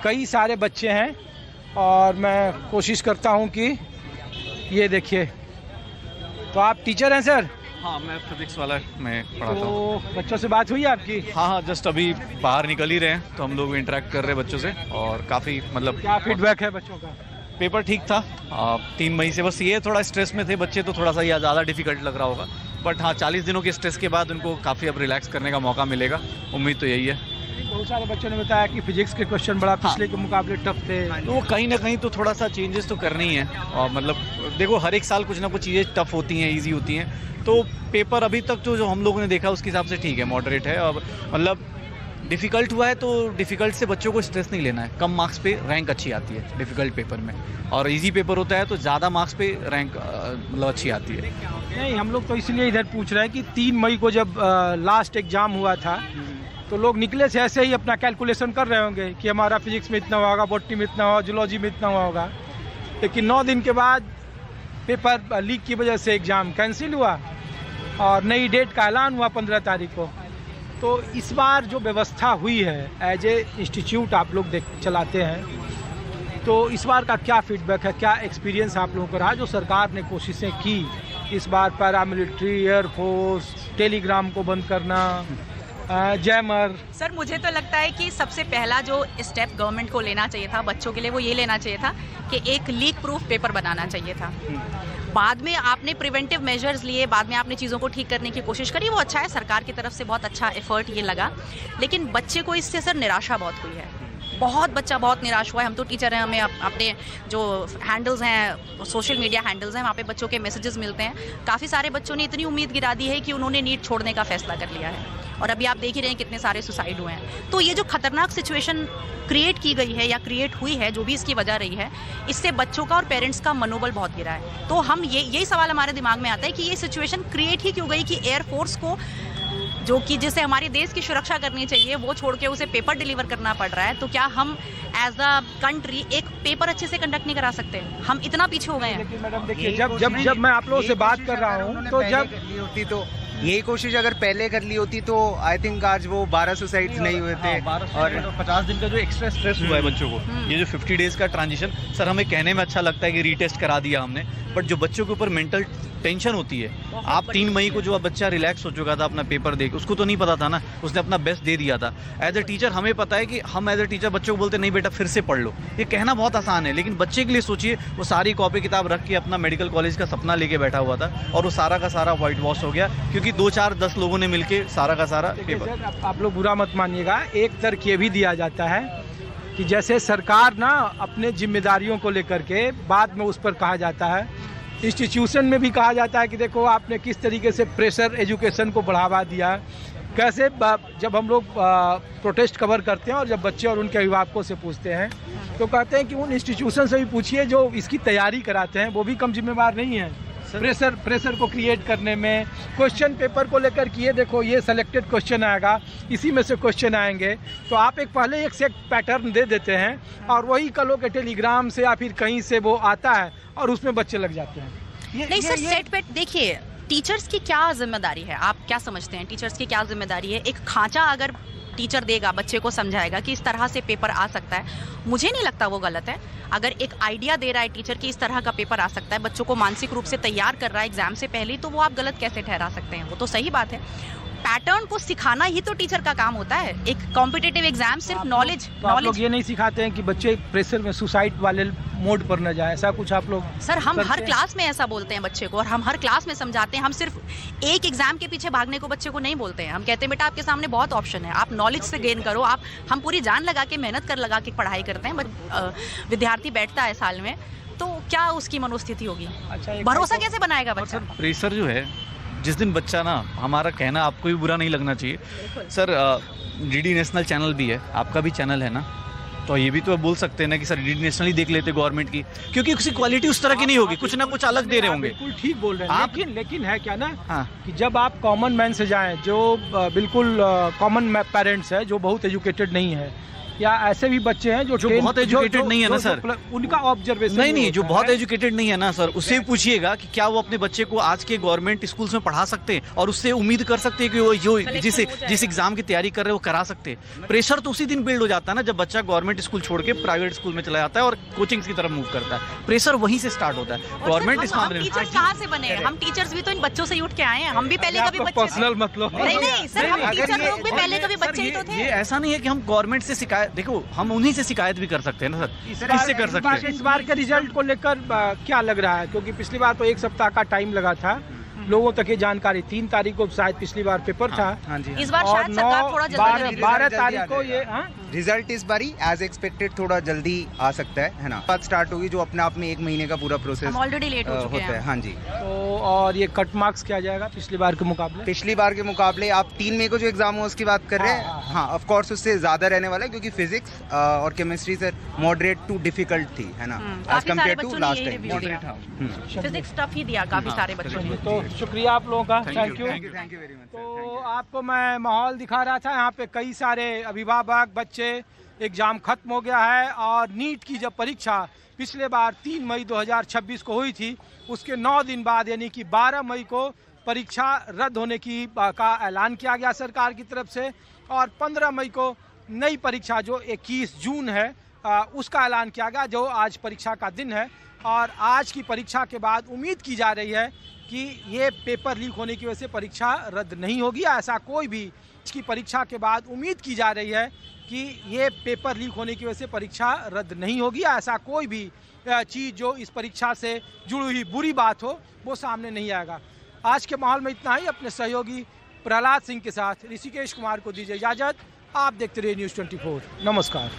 कई सारे बच्चे हैं और मैं कोशिश करता हूं कि ये देखिए। तो आप टीचर हैं सर? हाँ, मैं फिजिक्स वाला मैं पढ़ाता हूँ। तो बच्चों से बात हुई आपकी? हाँ, जस्ट अभी बाहर निकल ही रहे हैं तो हम लोग इंटरेक्ट कर रहे हैं बच्चों से और काफ़ी मतलब क्या फीडबैक है बच्चों का? पेपर ठीक था। 3 मई से बस ये थोड़ा स्ट्रेस में थे बच्चे, तो थोड़ा सा ये ज़्यादा डिफिकल्ट लग रहा होगा। बट हाँ, 40 दिनों के स्ट्रेस के बाद उनको काफ़ी अब रिलैक्स करने का मौका मिलेगा, उम्मीद तो यही है। बहुत सारे बच्चों ने बताया कि फिजिक्स के क्वेश्चन बड़ा पिछले के मुकाबले टफ थे। तो कहीं ना कहीं तो थोड़ा सा चेंजेस तो करनी ही है। और मतलब देखो, हर एक साल कुछ ना कुछ चीज़ें टफ होती हैं, ईजी होती हैं। तो पेपर अभी तक तो जो हम लोगों ने देखा उसके हिसाब से ठीक है, मॉडरेट है। और मतलब डिफ़िकल्ट हुआ है तो डिफ़िकल्ट से बच्चों को स्ट्रेस नहीं लेना है। कम मार्क्स पे रैंक अच्छी आती है डिफ़िकल्ट पेपर में, और इजी पेपर होता है तो ज़्यादा मार्क्स पे रैंक मतलब अच्छी आती है। नहीं, हम लोग तो इसलिए इधर पूछ रहे हैं कि 3 मई को जब लास्ट एग्ज़ाम हुआ था तो लोग निकले से ऐसे ही अपना कैलकुलेशन कर रहे होंगे कि हमारा फिजिक्स में इतना होगा, बॉटनी में इतना होगा, जूलॉजी में इतना होगा। लेकिन 9 दिन के बाद पेपर लीक की वजह से एग्ज़ाम कैंसिल हुआ और नई डेट का ऐलान हुआ 15 तारीख को। तो इस बार जो व्यवस्था हुई है, एज ए इंस्टीट्यूट आप लोग चलाते हैं, तो इस बार का क्या फीडबैक है, क्या एक्सपीरियंस आप लोगों का रहा? जो सरकार ने कोशिशें की इस बार, पैरामिलिट्री, एयरफोर्स, टेलीग्राम को बंद करना, जैमर। सर, मुझे तो लगता है कि सबसे पहला जो स्टेप गवर्नमेंट को लेना चाहिए था बच्चों के लिए, वो ये लेना चाहिए था कि एक लीक प्रूफ पेपर बनाना चाहिए था। बाद में आपने प्रिवेंटिव मेजर्स लिए, बाद में आपने चीज़ों को ठीक करने की कोशिश करी, वो अच्छा है, सरकार की तरफ से बहुत अच्छा एफर्ट ये लगा। लेकिन बच्चे को इससे सर निराशा बहुत हुई है, बहुत बच्चा बहुत निराश हुआ है। हम तो टीचर हैं, हमें अपने जो हैंडल्स हैं, सोशल मीडिया हैंडल्स हैं, वहाँ पे बच्चों के मैसेजेस मिलते हैं। काफ़ी सारे बच्चों ने इतनी उम्मीद गिरा दी है कि उन्होंने नीट छोड़ने का फैसला कर लिया है, और अभी आप देख ही रहे हैं कितने सारे सुसाइड हुए हैं। तो ये जो खतरनाक सिचुएशन क्रिएट की गई है या क्रिएट हुई है, जो भी इसकी वजह रही है, इससे बच्चों का और पेरेंट्स का मनोबल बहुत गिरा है। तो हम यही सवाल हमारे दिमाग में आता है कि ये सिचुएशन क्रिएट ही क्यों गई कि एयरफोर्स को, जो कि जिसे हमारे देश की सुरक्षा करनी चाहिए, वो छोड़ के उसे पेपर डिलीवर करना पड़ रहा है। तो क्या हम एज अ कंट्री एक पेपर अच्छे से कंडक्ट नहीं करा सकते? हम इतना पीछे हो गए हैं। लेकिन मैडम देखिए, जब मैं आप लोगों से बात कर रहा हूँ तो जब यही कोशिश अगर पहले कर ली होती तो आई थिंक आज वो 12 सुसाइड्स नहीं हुए थे। और 50 दिन का जो एक्स्ट्रा स्ट्रेस हुआ है बच्चों को, ये जो 50 डेज का ट्रांजिशन, सर हमें कहने में अच्छा लगता है कि रीटेस्ट करा दिया हमने, बट जो बच्चों के ऊपर मेंटल टेंशन होती है, आप 3 मई को जो अब बच्चा रिलैक्स हो चुका था अपना पेपर दे के, उसको तो नहीं पता था ना, उसने अपना बेस्ट दे दिया था। एज ए टीचर हमें पता है कि हम एज ए टीचर बच्चों को बोलते नहीं बेटा फिर से पढ़ लो, ये कहना बहुत आसान है, लेकिन बच्चे के लिए सोचिए, वो सारी कॉपी किताब रख के अपना मेडिकल कॉलेज का सपना लेके बैठा हुआ था और वो सारा का सारा वाइट वॉश हो गया, क्योंकि 2 4 10 लोगों ने मिलके सारा का सारा पेपर। आप लोग बुरा मत मानिएगा, एक तर्क ये भी दिया जाता है कि जैसे सरकार ना अपने जिम्मेदारियों को लेकर के बाद में उस पर कहा जाता है, इंस्टीट्यूशन में भी कहा जाता है कि देखो आपने किस तरीके से प्रेशर एजुकेशन को बढ़ावा दिया। कैसे जब हम लोग प्रोटेस्ट कवर करते हैं और जब बच्चे और उनके अभिभावकों से पूछते हैं तो कहते हैं कि उन इंस्टीट्यूशन से भी पूछिए जो इसकी तैयारी कराते हैं, वो भी कम जिम्मेवार नहीं है प्रेशर को क्रिएट करने में। क्वेश्चन पेपर को लेकर कि ये देखो ये सेलेक्टेड क्वेश्चन आएगा, इसी में से क्वेश्चन आएंगे, तो आप पहले एक सेट पैटर्न दे देते हैं और वही कलो के टेलीग्राम से या फिर कहीं से वो आता है और उसमें बच्चे लग जाते हैं। नहीं सर, सेट पैट देखिए, टीचर्स की क्या जिम्मेदारी है, आप क्या समझते हैं टीचर्स की क्या जिम्मेदारी है? एक खांचा अगर टीचर देगा, बच्चे को समझाएगा कि इस तरह से पेपर आ सकता है, मुझे नहीं लगता वो गलत है। अगर एक आइडिया दे रहा है टीचर कि इस तरह का पेपर आ सकता है, बच्चों को मानसिक रूप से तैयार कर रहा है एग्जाम से पहले, तो वो आप गलत कैसे ठहरा सकते हैं? वो तो सही बात है। पैटर्न को सिखाना ही तो टीचर का काम होता है। एक कॉम्पिटिटिव एग्जाम सिर्फ नॉलेज आप लोग ये नहीं सिखाते हैं कि बच्चे प्रेशर में सुसाइड वाले मोड पर न जाए, ऐसा कुछ आप लोग? सर हम हर क्लास में ऐसा बोलते हैं बच्चे को, और हम हर क्लास में समझाते हैं। हम सिर्फ एक एग्जाम के पीछे भागने को बच्चे को नहीं बोलते हैं। हम कहते हैं बेटा आपके सामने बहुत ऑप्शन है, आप नॉलेज से गेन करो। हम पूरी जान लगा के मेहनत लगा के पढ़ाई करते हैं, बट विद्यार्थी बैठता है साल में, तो क्या उसकी मनोस्थिति होगी? अच्छा, भरोसा कैसे बनाएगा बच्चा? प्रेशर जो है, जिस दिन बच्चा ना, हमारा कहना आपको भी बुरा नहीं लगना चाहिए सर, डीडी नेशनल चैनल भी है, आपका भी चैनल है ना, तो ये भी तो बोल सकते हैं ना कि सर डीडी नेशनल ही देख लेते गवर्नमेंट की, क्योंकि उसकी क्वालिटी उस तरह की नहीं होगी, कुछ ना कुछ अलग दे रहे होंगे। बिल्कुल ठीक बोल रहे हैं आप, लेकिन है क्या ना, हाँ, कि जब आप कॉमन मैन से जाएं, जो बिल्कुल कॉमन पेरेंट्स है, जो बहुत एजुकेटेड नहीं है, या ऐसे भी बच्चे हैं जो बहुत एजुकेटेड नहीं है ना सर, उनका ऑब्जर्वेशन नहीं जो बहुत एजुकेटेड नहीं है ना सर, उससे पूछिएगा कि क्या वो अपने बच्चे को आज के गवर्नमेंट स्कूल्स में पढ़ा सकते हैं और उससे उम्मीद कर सकते हैं कि वो जो जिस एग्जाम की तैयारी कर रहे हैं वो करा सकते हैं। प्रेशर तो उसी दिन बिल्ड हो जाता है ना जब बच्चा गवर्नमेंट स्कूल छोड़ के प्राइवेट स्कूल में चला जाता है और कोचिंग की तरफ मूव करता है। प्रेशर वहीं से स्टार्ट होता है। गवर्नमेंट इस मामले में टीचर्स कहाँ से बने? हम टीचर्स भी तो इन बच्चों से ही उठ के आए हैं, हम भी पहले कभी बच्चे पर्सनल मतलब नहीं सर, हम टीचर लोग भी पहले कभी बच्चे ही तो थे। ये ऐसा नहीं है कि हम गवर्नमेंट से शिकायत, देखो हम उन्हीं से शिकायत भी कर सकते हैं ना सर, किससे कर सकते हैं? इस बार के रिजल्ट को लेकर क्या लग रहा है? क्योंकि पिछली बार तो 1 सप्ताह का टाइम लगा था लोगों तक ये जानकारी, 3 तारीख को शायद पिछली बार पेपर था। हाँ जी, इस बार शायद सरकार थोड़ा जल्दी 12 तारीख को ये रिजल्ट इस बारी एज एक्सपेक्टेड थोड़ा जल्दी आ सकता है ना। बात स्टार्ट होगी जो अपने आप में 1 महीने का पूरा प्रोसेस ऑलरेडी लेट हो चुके होता है। हैं। हाँ जी, तो और ये कट मार्क्स क्या जाएगा पिछली बार के मुकाबले? पिछली बार के मुकाबले आप 3 मई को जो एग्जाम हुआ उसकी बात कर रहे हैं? हाँ, ऑफ कोर्स उससे ज्यादा रहने वाला है क्योंकि फिजिक्स और chemistry sir moderate to difficult थी, है ना, as compare to last time. Physics tough ही दिया काफी सारे बच्चों ने। तो शुक्रिया आप लोगों का, thank you. Thank you very much. तो आपको मैं माहौल दिखा रहा था, यहाँ पे कई सारे अभिभावक बच्चे, एग्ज़ाम खत्म हो गया है और नीट की जब परीक्षा पिछले बार 3 मई 2026 को हुई थी, उसके 9 दिन बाद यानी कि 12 मई को परीक्षा रद्द होने का ऐलान किया गया सरकार की तरफ से और 15 मई को नई परीक्षा जो 21 जून है उसका ऐलान किया गया, जो आज परीक्षा का दिन है। और आज की परीक्षा के बाद उम्मीद की जा रही है कि ये पेपर लीक होने की वजह से परीक्षा रद्द नहीं होगी। ऐसा कोई भी इसकी परीक्षा के बाद उम्मीद की जा रही है कि ये पेपर लीक होने की वजह से परीक्षा रद्द नहीं होगी। ऐसा कोई भी चीज़ जो इस परीक्षा से जुड़ी हुई बुरी बात हो वो सामने नहीं आएगा। आज के माहौल में इतना ही। अपने सहयोगी प्रहलाद सिंह के साथ ऋषिकेश कुमार को दीजिए इजाज़त। आप देखते रहिए न्यूज़ 24। नमस्कार।